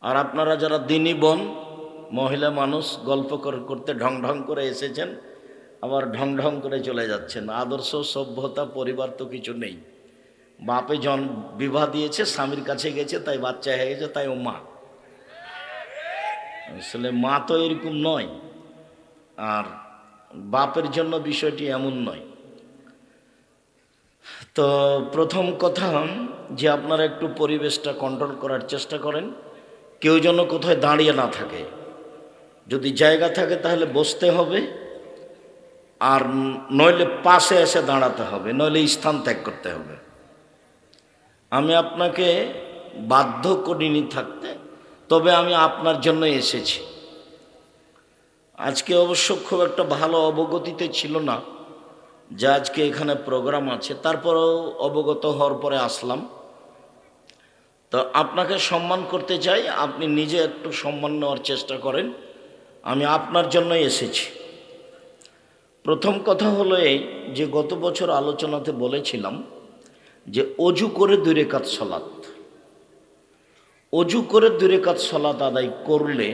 আর আপনারা যারা দিনী বোন মহিলা মানুষ গল্প করতে ঢং ঢং করে এসেছেন, আবার ঢং ঢং করে চলে যাচ্ছেন। আদর্শ সভ্যতা পরিবার তো কিছু নেই। বাপে বিবাহ দিয়েছে, স্বামীর কাছে গেছে, তাই বাচ্চা হয়ে গেছে, তাই ও মা। আসলে মা তো এরকম নয়, আর বাপের জন্য বিষয়টি এমন নয়। তো প্রথম কথা যে আপনারা একটু পরিবেশটা কন্ট্রোল করার চেষ্টা করেন, কেউ যেন কোথায় দাঁড়িয়ে না থাকে। যদি জায়গা থাকে তাহলে বসতে হবে, আর নইলে পাশে এসে দাঁড়াতে হবে, নইলে স্থান ত্যাগ করতে হবে। আমি আপনাকে বাধ্য করিনি থাকতে, তবে আমি আপনার জন্য এসেছি। আজকে অবশ্য খুব একটা ভালো অবগতিতে ছিল না যে আজকে এখানে প্রোগ্রাম আছে, তারপরেও অবগত হওয়ার পরে আসলাম। তো আপনাকে সম্মান করতে চাই, আপনি নিজে একটু সম্মান নেওয়ার চেষ্টা করেন। আমি আপনার জন্যই এসেছি। প্রথম কথা হলো এই যে গত বছর আলোচনাতে বলেছিলাম যে অজু করে 2 রাকাত সালাত, অজু করে 2 রাকাত সালাত আদায় করলে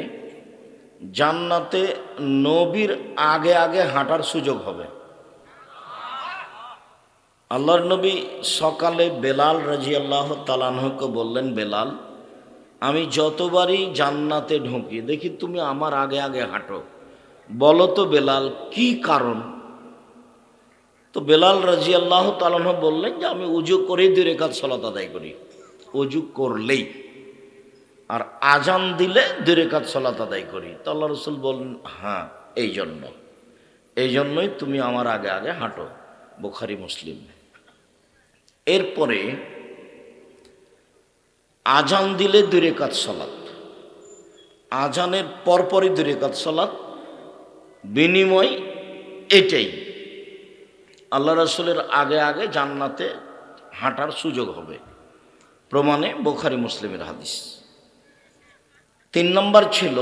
জান্নাতে নবীর আগে আগে হাঁটার সুযোগ হবে। আল্লাহর নবী সকালে বেলাল রাদিয়াল্লাহু তাআলা আনহুকে বললেন, বেলাল, আমি যতবারই জান্নাতে ঢুকি দেখি তুমি আমার আগে আগে হাঁটো, বলো তো বেলাল কি কারণ? তো বেলাল রাদিয়াল্লাহু তাআলা আনহু বললেন যে আমি উজু করেই 2 রাকাত সালাত আদায় করি, উজু করলেই, আর আজান দিলে 2 রাকাত সালাত আদায় করি। তো আল্লাহ রাসূল বললেন, হ্যাঁ এই জন্যই তুমি আমার আগে আগে হাঁটো। বুখারী মুসলিম। এরপরে আজান দিলে 2 রাকাত সালাত, আজানের পরপরই 2 রাকাত সালাত, বিনিময় এটাই আল্লাহ রাসূলের আগে আগে জান্নাতে হাঁটার সুযোগ হবে। প্রমাণে বুখারী মুসলিমের হাদিস। 3 নম্বর ছিল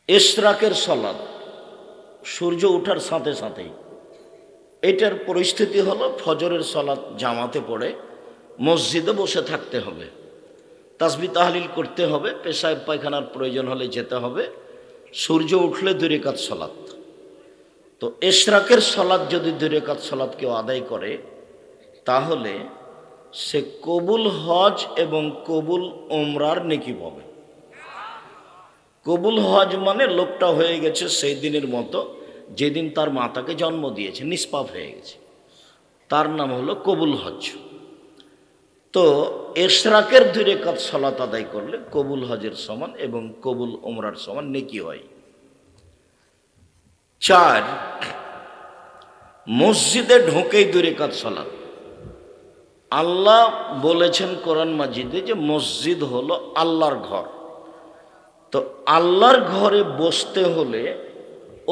ইশরাকের সালাত, সূর্য ওঠার সাথে সাথেই। এটার পরিস্থিতি হলো ফজরের সালাত জামাতে পড়ে মসজিদে বসে থাকতে হবে, তাসবিহ তাহলিল করতে হবে, পেশাব পায়খানার প্রয়োজন হলে যেতে হবে, সূর্য উঠলে 2 রাকাত সালাত। তো ইশরাকের সালাত যদি 2 রাকাত সালাত কেউ আদায় করে তাহলে সে কবুল হজ এবং কবুল উমরার নেকি পাবে। কবুল হজ মানে লোকটা হয়ে গেছে সেই দিনের মতো যেদিন তার মাতাকে জন্ম দিয়েছে, নিষ্পাপ হয়ে গেছে, তার নাম হলো কবুল হজ। তো ইশরাকের 2 রাকাত সালাত আদায় করলে কবুল হজের সমান এবং কবুল উমরার সমান নেকি হয়। 4, মসজিদে ঢোকেই 2 রাকাত সালাত। আল্লাহ বলেছেন কোরআন মাজিদে যে মসজিদ হলো আল্লাহর ঘর। তো আল্লাহর ঘরে বসতে হলে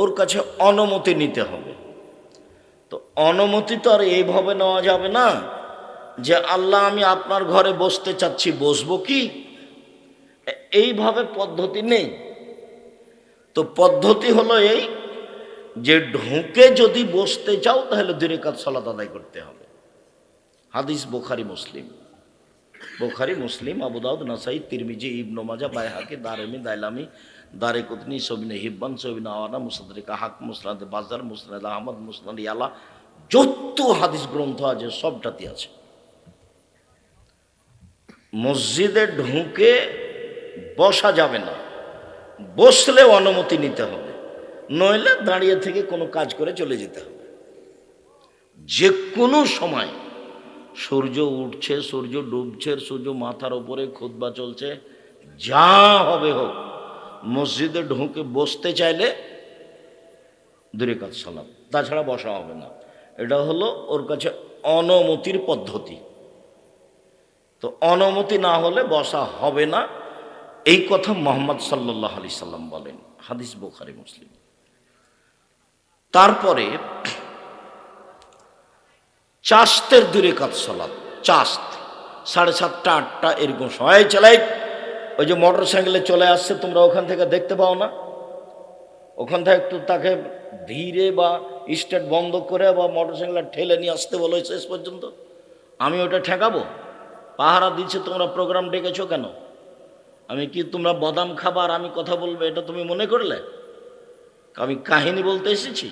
ওর কাছে অনুমতি নিতে হবে। তো অনুমতি তো আর এইভাবে নেওয়া যাবে না যে আল্লাহ আমি আপনার ঘরে বসতে চাচ্ছি, বসবো কি? এইভাবে পদ্ধতি নেই। তো পদ্ধতি হলো এই যে ঢুকে যদি বসতে চাও তাহলে 2 রাকাত সালাত আদায় করতে হবে। হাদিস বুখারী মুসলিম। বুখারী মুসলিম, আবু দাউদ, নাসাই, তিরমিজি, ইবনে মাজাহ, বাইহাকি, দারমি, দাইলামি, দারেকুতনি, ইবনে হিব্বান, ইবনে আওয়ানা, মুসনাদ হাকিম, মুসনাদ বাজার, মুসনাদ আহমদ, মুসনাদ ইয়ালা, যত হাদিস গ্রন্থ আছে সবটাতে আছে। মসজিদে ঢুকে বসা যাবে না, বসলে অনুমতি নিতে হবে, নইলে দাঁড়িয়ে থেকে কোনো কাজ করে চলে যেতে হবে। যে কোনো সময় সূর্য উঠছে, সূর্য ডুবছে, সূর্য মাথার উপরে, খুতবা চলছে, যা হবে হোক, মসজিদে ঢুকে বসতে চাইলে 2 রাকাত সালাত, তাছাড়া বসা হবে না। এটা হলো ওর কাছে অনুমতির পদ্ধতি। তো অনুমতি না হলে বসা হবে না, এই কথা মুহাম্মদ সাল্লাল্লাহু আলাইহি সাল্লাম বলেন। হাদিস বুখারী মুসলিম। তারপরে চাস্তের 2 রাকাত সালাত, চাস্ত 7:30, 8টা এরকম সময় চালাই। ওই যে মোটর সাইকেলে চলে আসছে, তোমরা ওখান থেকে দেখতে পাও না? ওখান থেকে একটু তাকে ধীরে বা স্টার্ট বন্ধ করে বা মোটর সাইকেলটা ঠেলে নিয়ে আসতে বলো শেষ পর্যন্ত। আমি ওটা ঠেকাবো? পাহারা দিচ্ছে, তোমরা প্রোগ্রাম ডেকেছো কেন? আমি কি তোমরা বাদাম খাবার আমি কথা বলবো এটা তুমি মনে করলে? আমি কাহিনী বলতে এসেছি?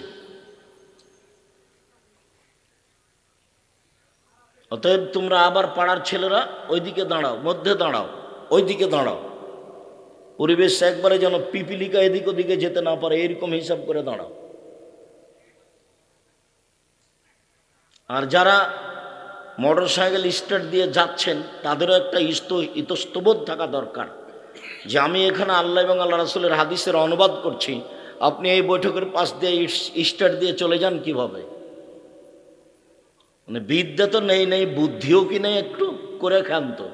অতএব তোমরা আবার পাড়ার ছেলেরা ওইদিকে দাঁড়াও, মধ্যে দাঁড়াও, ওইদিকে দাঁড়াও, পরিবেশ একবারে যেন পিপিলিকা এদিক ওদিকে যেতে না পারে এরকম হিসাব করে দাঁড়াও। আর যারা মোটর সাইকেল স্টার্ট দিয়ে যাচ্ছেন তাদেরও একটা ইতস্তবোধ থাকা দরকার যে আমি এখানে আল্লাহ এবং আল্লাহ রাসূলের হাদিসের অনুবাদ করছি, আপনি এই বৈঠকের পাশ দিয়ে স্টার্ট দিয়ে চলে যান কিভাবে? মানে বিদ্যা তো নেই, বুদ্ধিও কি নেই? একটু করে খান তো।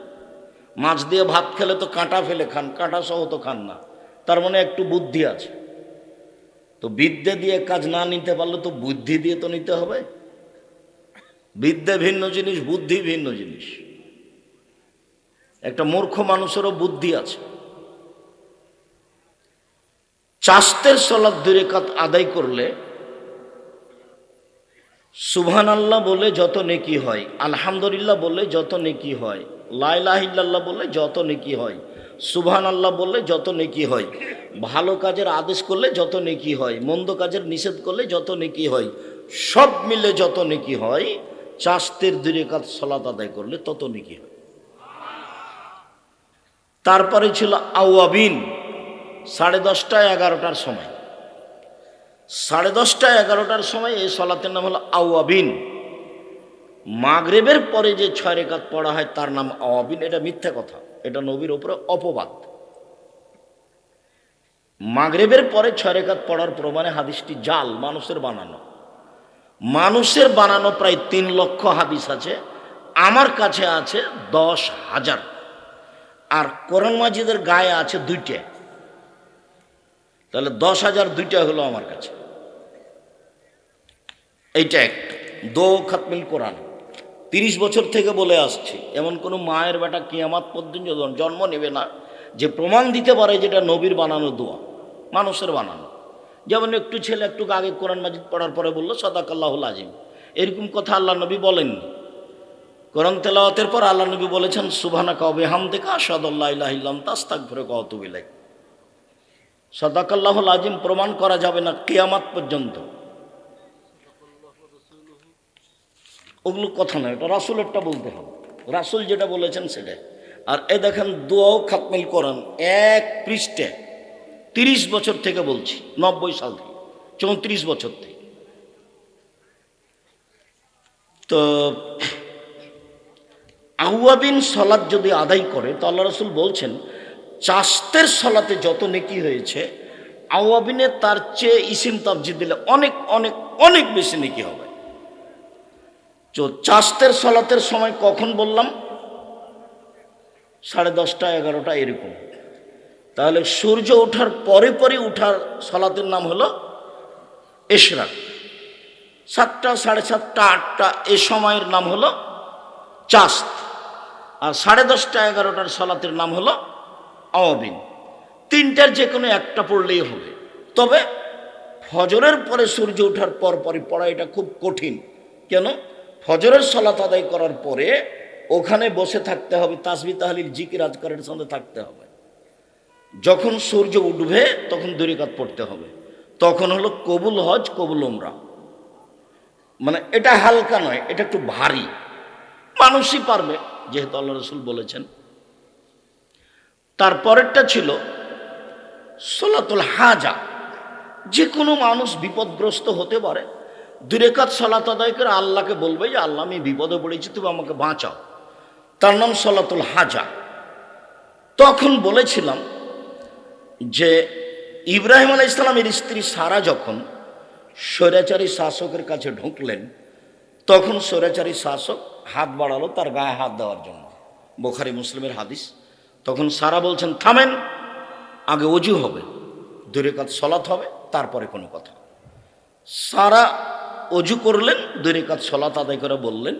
মাছ দিয়ে ভাত খেলে তো কাঁটা ফেলে খান, কাঁটা সহ তো খান না, তার মানে একটু বুদ্ধি আছে। তো বিদ্যা দিয়ে কাজ না নিতে পারলে তো বুদ্ধি দিয়ে তো নিতে হবে। বিদ্যা ভিন্ন জিনিস, বুদ্ধি ভিন্ন জিনিস। একটা মূর্খ মানুষেরও বুদ্ধি আছে। চাস্তের সালাত 2 রাকাত আদায় করলে সুবহানাল্লাহ বলে যত নেকি হয়, আলহামদুলিল্লাহ বলে যত নেকি হয়, লা ইলাহা ইল্লাল্লাহ বলে যত নেকি হয়, সুবহানাল্লাহ বললে যত নেকি হয়, ভালো কাজের আদেশ করলে যত নেকি হয়, মন্দ কাজের নিষেধ করলে যত নেকি হয়, সব মিলে যত নেকি হয়, চাস্তের 2 রাকাত সালাত আদায় করলে তত নেকি হয়। তারপরে ছিল আওয়াবিন, 10:30 11টার সময়। 10:30 11টার সময় এই সালাতের নাম হলো আওয়াবিন। মাগরিবের পরে যে 6 রাকাত পড়া হয় তার নাম আওয়াবিন। এটা মিথ্যা কথা, এটা নবীর উপরে অপবাদ। মাগরিবের পরে 6 রাকাত পড়ার প্রমাণে হাদিসটি জাল, মানুষের বানানো। মানুষের বানানো প্রায় 3 লক্ষ হাদিস আছে, আমার কাছে আছে 10,000। আর কোরআন মাজিদের গায়ে আছে 2টা, তাহলে 10,000 2টা হলো আমার কাছে। এইটা একটা দো খাতমিল কোরআন 30 বছর থেকে বলে আসছি। এমন কোনো মায়ের বেটা কিয়ামত পর্যন্ত জন্ম নেবে না যে প্রমাণ দিতে পারে যেটা নবীর বানানো দোয়া, মানুষের বানানো। যেমন একটু ছেলে একটু আগে কোরআন মাজিদ পড়ার পরে বললো সাদাকাল্লাহুল আজিম, এরকম কথা আল্লাহ নবী বলেননি। কোরআন তেলাওয়াতের পর আল্লাহ নবী বলেছেন সুবহানাকা ওয়া বিহামদিকা আশহাদু আল্লা ইলাহা ইল্লা আনতা আস্তাগফিরুকা ওয়া আতুবু ইলাইক। সাদাকাল্লাহুল আজিম প্রমাণ করা যাবে না কিয়ামত পর্যন্ত। ওগুলো কথা নয়, এটা রাসূলেরটা বলতে হবে, রাসূল যেটা বলেছেন সেটাই। আর এ দেখেন দোয়াও খাতমিল কোরআন 1 পৃষ্ঠা, 30 বছর থেকে বলছি, 90 সাল থেকে, 34 বছর থেকে। তো আওয়াবিন সালাত যদি আদায় করে তো আল্লাহ রাসূল বলছেন চাস্তের সালাতে যত নেকি হয়েছে আওয়াবিনে তার চেয়ে ইসিম তাবজিদ দিলে অনেক অনেক অনেক বেশি নেকি হবে। তো চাস্তের সালাতের সময় কখন বললাম? 10:30 11টা এরকম। তাহলে সূর্য ওঠার পরে পরে উঠার সালাতের নাম হলো ইশরাক। 7টা 7:30 8টা এ সময়ের নাম হলো চাস্ত। আর 10:30 11টার সালাতের নাম হলো আওয়াবিন। 3টার যে কোনো একটা পড়লেই হবে। তবে ফজরের পরে সূর্য ওঠার পর পরই পড়া এটা খুব কঠিন। কেন? ফজরের সালাত আদায় করার পরে ওখানে বসে থাকতে হবে, তাসবিহ তাহলিল জিকির আজকারের সঙ্গে থাকতে হবে। যখন সূর্য উঠবে তখন 2 রাকাত পড়তে হবে। তখন হলো কবুল হজ কবুল উমরা। মানে এটা হালকা নয়, এটা একটু ভারী, মানুষই পারবে যেহেতু আল্লাহ রাসূল বলেছেন। তারপরেরটা ছিল সালাতুল হাজা। যে কোনো মানুষ বিপদগ্রস্ত হতে পারে, 2 রাকাত সালাত আদায় করে আল্লাহকে বলবে যে আল্লাহ আমি বিপদে পড়েছি, তুমি আমাকে বাঁচাও, তার নাম সালাতুল হাজা। তখন বলেছিলাম যে ইব্রাহিম আলাইহিস সালামের স্ত্রী সারা যখন স্বৈরাচারী শাসকের কাছে ঢুকলেন তখন স্বৈরাচারী শাসক হাত বাড়ালো তার গায়ে হাত দেওয়ার জন্য, বুখারী মুসলিমের হাদিস। তখন সারা বলছেন থামেন, আগে ওযু হবে, 2 রাকাত সালাত হবে, তারপরে কোনো কথা। সারা ওযু করলেন, 2 রাকাত সালাত আদায় করে বললেন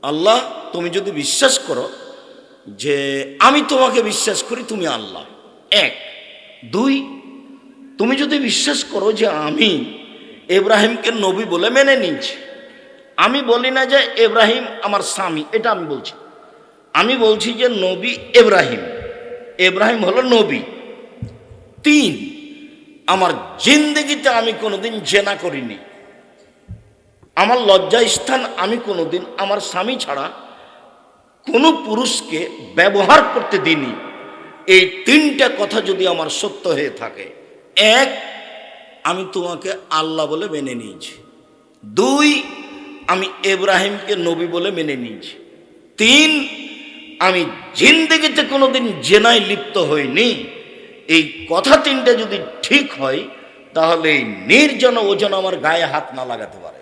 আল্লাহ তুমি যদি বিশ্বাস করো যে আমি তোমাকে বিশ্বাস করি তুমি আল্লাহ, 1 2 তুমি যদি বিশ্বাস করো যে আমি ইব্রাহিমকে নবী বলে মেনে নিয়েছি, আমি বলি না যে ইব্রাহিম আমার স্বামী, এটা আমি বলছি, আমি বলছি যে নবী ইব্রাহিম, ইব্রাহিম হলো নবী। 3, আমার জিন্দেগিতে আমি কোনোদিন জেনা করিনি। আমার লজ্জা স্থান আমি কোনোদিন আমার স্বামী ছাড়া কোনো পুরুষকে ব্যবহার করতে দিইনি। এই 3টা কথা যদি আমার সত্য হয়ে থাকে, 1, আমি তোমাকে আল্লাহ বলে মেনে নিয়েছি। 2, আমি ইব্রাহিমকে নবী বলে মেনে নিয়েছি। 3, আমি জিন্দেগিতে কোনোদিন জেনায় লিপ্ত হইনি। এই কথা 3টা যদি ঠিক হয়, তাহলে এই নির্জন ওজন আমার গায়ে হাত না লাগাতে পারে।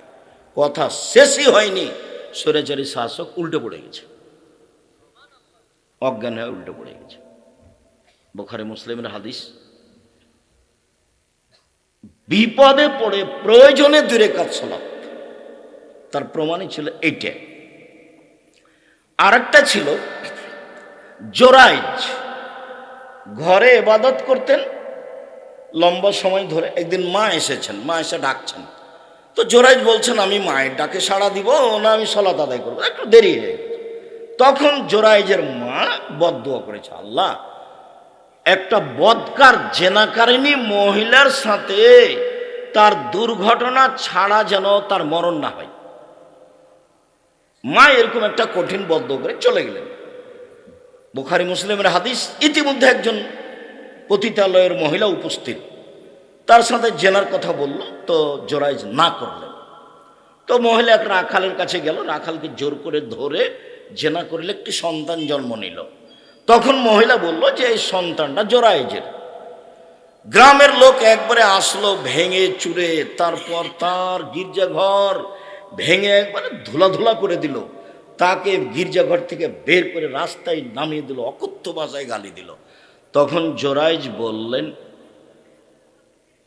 কথা শেষই হয়নি, স্বৈরাচারী শাসক উল্টে পড়ে গেছে, অজ্ঞান হয়ে উল্টে পড়ে গেছে। বুখারী মুসলিমের হাদিস। বিপদে পড়ে প্রয়োজনে 2 রাকাত সালাত, তার প্রমাণই ছিল এইটা। আরেকটা ছিল জোরাইজ, ঘরে ইবাদত করতেন লম্বা সময় ধরে। একদিন মা এসেছেন, মা এসে ডাকছেন, তো জোরাইজ বলছেন আমি মায়ের ডাকে সাড়া দিব না আমি সালাত আদায় করবো, একটু দেরি হয়ে গেছে। তখন জোরাইজের মা বদদুয়া করেছে, আল্লাহ, একটা বদকার জেনাকারিনী মহিলার সাথে তার দুর্ঘটনা ছাড়া যেন তার মরণ না হয়। মা এরকম একটা কঠিন বদদুয়া করে চলে গেলেন। বুখারী মুসলিমের হাদিস। ইতিমধ্যে একজন পতিতালয়ের মহিলা উপস্থিত, তার সাথে জেনার কথা বলল, তো জোরাইজ না করলেন। তো মহিলা এক রাখালের কাছে গেল, রাখালকে জোর করে ধরে জেনা করলে একটি সন্তান জন্ম নিল। তখন মহিলা বলল যে এই সন্তানটা জোরাইজের। গ্রামের লোক একবারে আসলো ভেঙে চুরে, তারপর তার গির্জাঘর ভেঙে একবারে ধুলা করে দিল, তাকে গির্জাঘর থেকে বের করে রাস্তায় নামিয়ে দিল, অকথ্য ভাষায় গালি দিল। তখন জোরাইজ বললেন,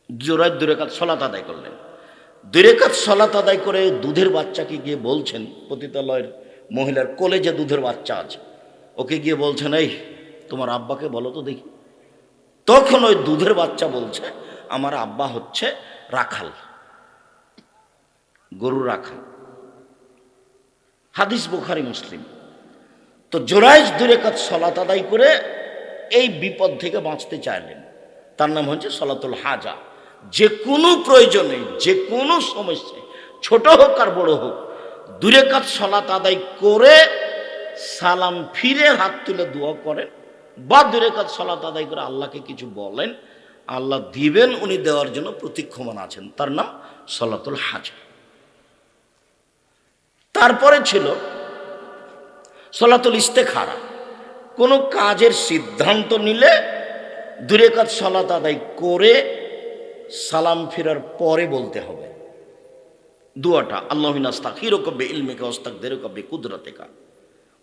জোরাইজ 2 রাকাত সালাত আদায় করলেন। 2 রাকাত সালাত আদায় করে দুধের বাচ্চাকে গিয়ে বলছেন, পতিতালয়ের মহিলার কোলে যে দুধের বাচ্চা আছে, ওকে গিয়ে বলছেন, এই তোমার আব্বাকে বলো তো দেখি। তখন ওই দুধের বাচ্চা বলছে, আমার আব্বা হচ্ছে রাখাল, গরু রাখাল। হাদিস বুখারী মুসলিম। তো জোরাইজ 2 রাকাত সালাত আদায় করে এই বিপদ থেকে বাঁচতে চাইলেন। তার নাম হচ্ছে সালাতুল হাজা। যে কোনো প্রয়োজনে, যে কোনো সমস্যায়, ছোট হোক আর বড় হোক, 2 রাকাত সালাত আদায় করে সালাম ফিরে হাত তুলে দোয়া করেন, বা 2 রাকাত সালাত আদায় করে আল্লাহকে কিছু বলেন, আল্লাহ দিবেন, উনি দেওয়ার জন্য প্রতীক্ষমান আছেন। তার নাম সালাতুল হাজা। তারপরে ছিল সালাতুল ইস্তেখারা। কোনো কাজের সিদ্ধান্ত নিলে 2 রাকাত সালাত আদায় করে সালাম ফেরার পরে বলতে হবে দোয়াটা, আল্লাহুম্মা আস্তাগফিরুকা বিইলমিকা ওয়াস্তাগদিরুকা বিকুদরাতিকা।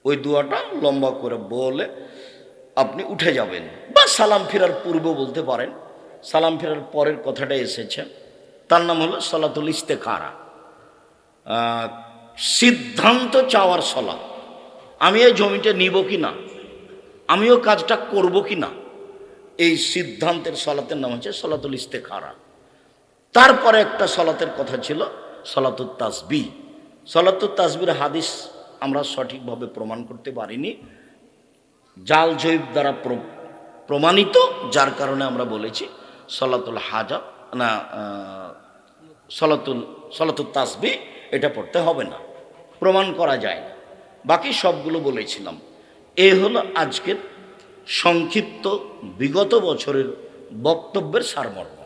ওই দোয়াটা লম্বা করে বলে আপনি উঠে যাবেন, বা সালাম ফেরার পূর্বে বলতে পারেন। সালাম ফেরার পরের কথাটা এসেছে, তার নাম হলো সালাতুল ইস্তেখারা, সিদ্ধান্ত চাওয়ার সালাত। আমি এই জমিটা নিব কি না, আমিও কাজটা করব কি না, এই সিদ্ধান্তের সালাতের নাম হচ্ছে সালাতুল ইস্তেখারা। তারপরে একটা সালাতের কথা ছিল সালাতুত তাসবিহ। সালাতুত তাসবির হাদিস আমরা সঠিকভাবে প্রমাণ করতে পারিনি, জাল জৈব দ্বারা প্রমাণিত, যার কারণে আমরা বলেছি সালাতুল হাজা না, সালাতুত তাসবিহ এটা পড়তে হবে না, প্রমাণ করা যায় না। বাকি সবগুলো বলেছিলাম। এই হলো আজকের সংক্ষিপ্ত বিগত বছরের বক্তব্যের সারমর্ম।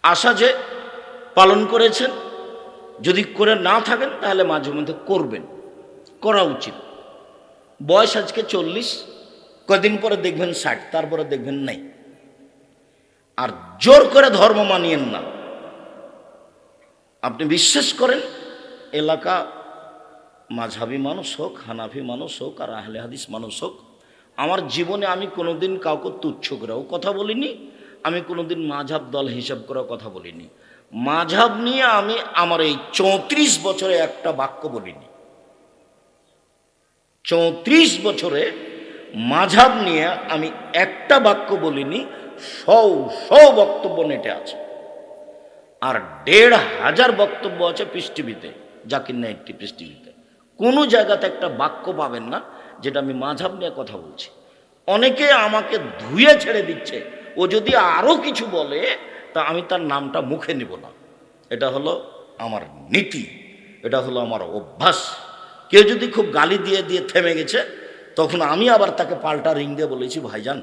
আশা যে পালন করেছেন, যদি করে না থাকেন তাহলে মাঝে মধ্যে করবেন, করা উচিত। বয়স আজকে 40, কদিন পরে দেখবেন 60, তারপরে দেখবেন নাই। আর জোর করে ধর্ম মানিয়েন না। আপনি বিশ্বাস করেন, এলাকা মাঝহাবি মানুষ হোক, হানাফি মানুষ হোক, আর আহলে হাদিস মানুষ হোক, আমার জীবনে আমি কোনোদিন কাউকে তুচ্ছ করেও কথা বলিনি, আমি কোনোদিন মাঝহাব দল হিসাব করেও কথা বলিনি। মাঝহাব নিয়ে আমি আমার এই 34 বছরে একটা বাক্য বলিনি। 34 বছরে মাঝহাব নিয়ে আমি একটা বাক্য বলিনি, 100 বক্তব্য নেটে আছে, আর 1500 বক্তব্য আছে পৃথিবীতে, জাকির নাইটটি পৃথিবীতে। কোনো জায়গাতে একটা বাক্য পাবেন না যেটা আমি মাঝহাব নিয়ে কথা বলছি। অনেকে আমাকে ধুয়ে ছেড়ে দিচ্ছে, ও যদি আরও কিছু বলে তা আমি তার নামটা মুখে নিব না। এটা হলো আমার নীতি, এটা হলো আমার অভ্যাস। কেউ যদি খুব গালি দিয়ে দিয়ে থেমে গেছে, তখন আমি আবার তাকে পাল্টা রিং দিয়ে বলেছি, ভাইজান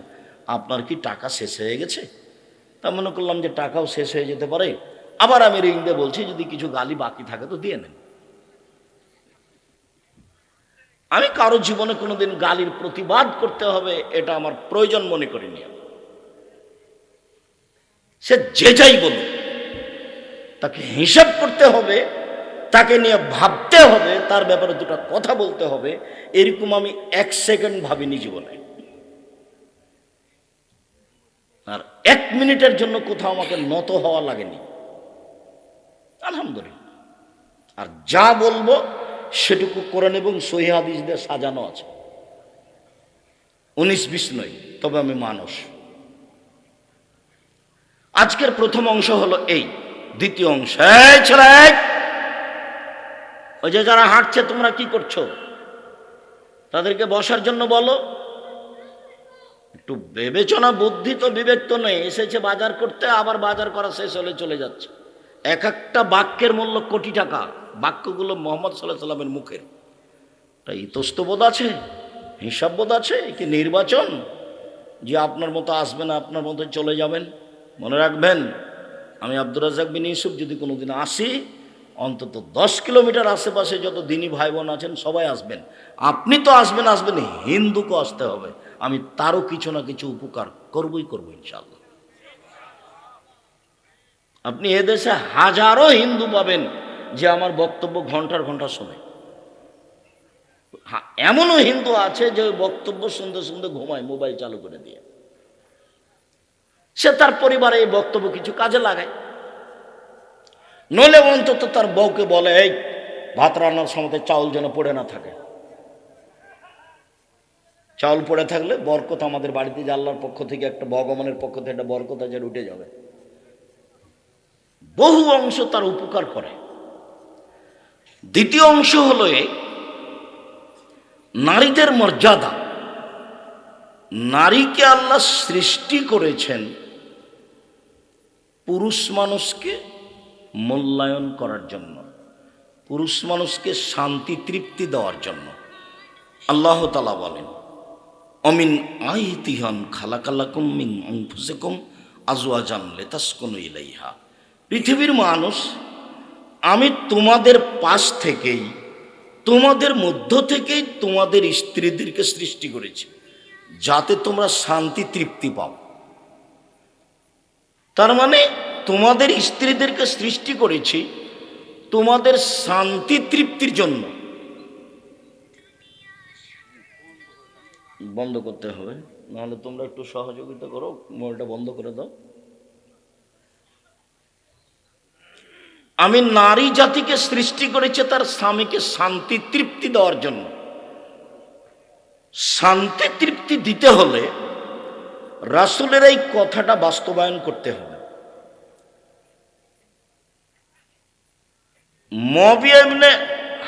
আপনার কি টাকা শেষ হয়ে গেছে? তা মনে করলাম যে টাকাও শেষ হয়ে যেতে পারে, আবার আমি রিং দিয়ে বলছি যদি কিছু গালি বাকি থাকে তো দিয়ে নেন। আমি কারো জীবনে কোনোদিন গালির প্রতিবাদ করতে হবে এটা আমার প্রয়োজন মনে করিনি। সে যে যাই বলুক, তাকে হিসাব করতে হবে, তাকে নিয়ে ভাবতে হবে, তার ব্যাপারে দুটো কথা বলতে হবে, এরকম আমি 1 সেকেন্ড ভাবিনি জীবনে। আর 1 মিনিটের জন্য কোথাও আমাকে নত হওয়া লাগেনি, আলহামদুলিল্লাহ। আর যা বলবো সেটুকু কোরআন এবং সহিহ হাদিস দিয়ে সাজানো আছে, 19-20 নয়। তবে আমি মানুষ। আজকের প্রথম অংশ হলো এই। দ্বিতীয় অংশ, ওই যে যারা হাঁটছে তোমরা কি করছো, তাদেরকে বসার জন্য বলো। একটু বিবেচনা বুদ্ধি তো বিবেক তো নেই। এসেছে বাজার করতে, আবার বাজার করা শেষ হলে চলে যাচ্ছে। এক একটা বাক্যের মূল্য কোটি টাকা। বাক্যগুলো মোহাম্মদ সাল্লাল্লাহু আলাইহি ওয়াসাল্লামের মুখের। ইতস্তবোধ আছে, হিসাব বোধ আছে কি নির্বাচন যে আপনার মতো আসবেন, আপনার মতো চলে যাবেন? মনে রাখবেন, আমি আব্দুর রাজ্জাক বিন ইউসুফ যদি কোনোদিন আসি, অন্তত 10 কিলোমিটার আশেপাশে যত দিনী ভাই বোন আছেন সবাই আসবেন। আপনি তো আসবেন, হিন্দুকে আসতে হবে। আমি তারও কিছু না কিছু উপকার করবই করবো ইনশাআল্লাহ। আপনি এদেশে হাজারো হিন্দু পাবেন যে আমার বক্তব্য ঘন্টার ঘন্টা শোনে। এমনও হিন্দু আছে যে বক্তব্য শুনতে শুনতে ঘুমায় মোবাইল চালু করে দিয়ে। সে তার পরিবারে এই বক্তব্য কিছু কাজে লাগায়, নইলে অন্তত তার বউকে বলে, এই ভাত রান্নার সময় চাউল যেন পড়ে না থাকে। চাউল পড়ে থাকলে বরকত আমাদের বাড়িতে যে আল্লাহর পক্ষ থেকে একটা, ভগবানের পক্ষ থেকে একটা বরকত আছে, উঠে যাবে। বহু অংশ তার উপকার করে। দ্বিতীয় অংশ হলো নারীদের মর্যাদা। নারীকে আল্লাহ সৃষ্টি করেছেন পুরুষ মানুষকে মূল্যায়ন করার জন্য, পুরুষ মানুষকে শান্তি তৃপ্তি দেওয়ার জন্য। আল্লাহ তাআলা বলেন, অমিন আয়াতিহি খালাকালাকুম মিন আনফুসিকুম আজওয়াজান লিতাসকুনু ইলাইহা। পৃথিবীর মানুষ, আমি তোমাদের পাশ থেকেই, তোমাদের মধ্য থেকেই তোমাদের স্ত্রীদেরকে সৃষ্টি করেছি যাতে তোমরা শান্তি তৃপ্তি পাও। তার মানে তোমাদের স্ত্রীদেরকে সৃষ্টি করেছি তোমাদের শান্তি তৃপ্তির জন্য। বন্ধ করতে হবে, নাহলে তোমরা একটু সহযোগিতা করো, মোবাইলটা বন্ধ করে দাও। আমি নারী জাতিকে সৃষ্টি করেছি তার স্বামীকে শান্তি তৃপ্তি দেওয়ার জন্য। শান্তি তৃপ্তি দিতে হলে রাসূলের এই কথাটা বাস্তবায়ন করতে হবে। মুআবিয়া ইবনে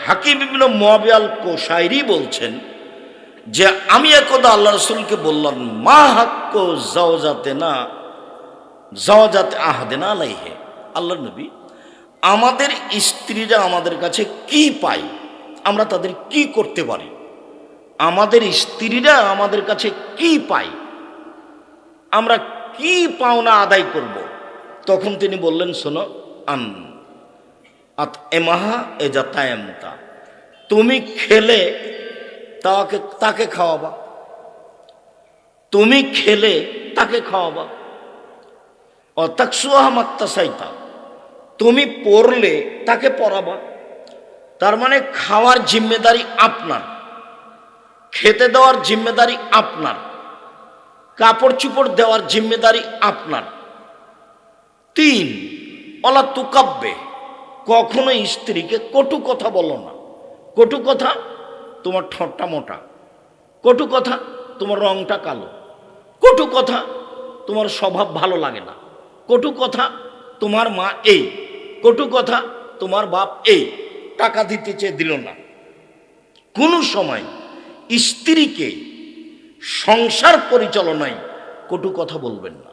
হাকিম ইবনে মুআবিয়া আল কোশাইরি বলছেন যে আমি একদা আল্লাহ রাসূলকে বললাম, মা হাক্কু জাওজাতিনা জাওজাত আহাদিনা আলাইহি। আল্লাহর নবী, আমাদের স্ত্রীরা আমাদের কাছে কি পায়, আমরা তাদের কি করতে পারি, আমাদের স্ত্রীরা আমাদের কাছে কি পায়, আমরা কি পাওনা আদায় করব। তখন তিনি বললেন, শোনো, আন আত এমাহা এজাতায়ামতা, তুমি খেলে তাকে খাওয়াবা, তুমি খেলে তাকে খাওয়াবা। অতাকসুহা মাত্তাসাইতা, তুমি পড়লে তাকে পড়াবা। তার মানে খাওয়ার জিম্মেদারি আপনার, খেতে দেওয়ার জিম্মেদারি আপনার, কাপড় চুপড় দেওয়ার জিম্মেদারি আপনার। 3, অলা তুকাব্বে, কখনো স্ত্রীকে কটু কথা বলো না। কটু কথা, তোমার ঠোঁটটা মোটা। কটু কথা, তোমার রংটা কালো। কটু কথা, তোমার স্বভাব ভালো লাগে না। কটু কথা, তোমার মা এই। কটু কথা, তোমার বাপ এই, টাকা দিতে চেয়ে দিল না। কোনো সময় স্ত্রীকে সংসার পরিচালনায় কটু কথা বলবেন না।